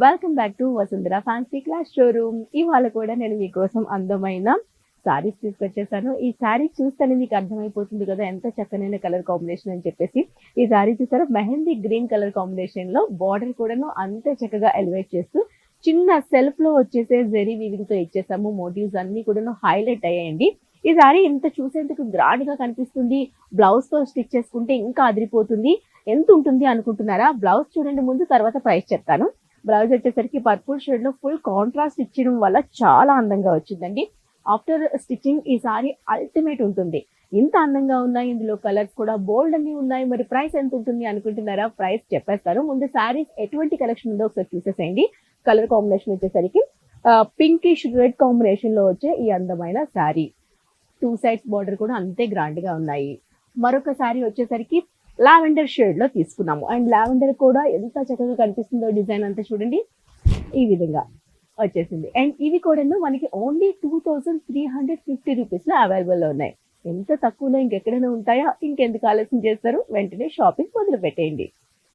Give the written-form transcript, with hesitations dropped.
Welcome back to Vasundhara fancy class showroom. ఇవాళ కూడా నేను మీకోసం అందమైన శారీస్ తీసుకొచ్చేసాను. ఈ శారీ చూస్తేనే మీకు అర్థమైపోతుంది కదా ఎంత చక్కనైన కలర్ కాంబినేషన్ అని చెప్పేసి. ఈ శారీ చూసారా, మెహందీ గ్రీన్ కలర్ కాంబినేషన్ లో బార్డర్ కూడాను అంతే చక్కగా ఎలివేట్ చేస్తూ చిన్న సెల్ఫ్ లో వచ్చేసే జెరీ వీవింగ్ తో ఇచ్చేసాము. మోటివ్స్ అన్ని కూడాను హైలైట్ అయ్యాయండి. ఈ శారీ ఇంత చూసేందుకు గ్రాండ్ గా కనిపిస్తుంది. బ్లౌజ్ తో స్టిచ్ చేసుకుంటే ఇంకా అదిరిపోతుంది. ఎంత ఉంటుంది అనుకుంటున్నారా? బ్లౌజ్ చూడండి ముందు, తర్వాత ప్రైస్ చెప్తాను. బ్లౌజ్ వచ్చేసరికి పర్పుల్ షేడ్ లో ఫుల్ కాంట్రాస్ట్ ఇచ్చడం వల్ల చాలా అందంగా వచ్చిందండి. ఆఫ్టర్ స్టిచ్చింగ్ ఈ సారీ అల్టిమేట్ ఉంటుంది. ఇంత అందంగా ఉన్నాయి, ఇందులో కలర్స్ కూడా బోల్డ్ అన్ని ఉన్నాయి. మరి ప్రైస్ ఎంత ఉంటుంది అనుకుంటున్నారా? ప్రైస్ చెప్పేస్తారు. ముందు శారీస్ ఎటువంటి కలెక్షన్ ఉందో ఒకసారి చూసేసేయండి. కలర్ కాంబినేషన్ వచ్చేసరికి పింకిష్ రెడ్ కాంబినేషన్ లో వచ్చే ఈ అందమైన శారీ. 2 సైడ్స్ బార్డర్ కూడా అంతే గ్రాండ్ గా ఉన్నాయి. మరొక శారీ వచ్చేసరికి లావెండర్ షేడ్ లో తీసుకున్నాము. అండ్ లావెండర్ కూడా ఎంత చక్కగా కనిపిస్తుందో డిజైన్ అంతా చూడండి, ఈ విధంగా వచ్చేసింది. అండ్ ఇవి కూడా మనకి ఓన్లీ 2350 రూపీస్ లో అవైలబుల్ లో ఉన్నాయి. ఎంత తక్కువలో ఇంకెక్కడైనా ఉంటాయా? ఇంకెందుకు ఆలోచన చేస్తారు? వెంటనే షాపింగ్ మొదలు పెట్టేయండి.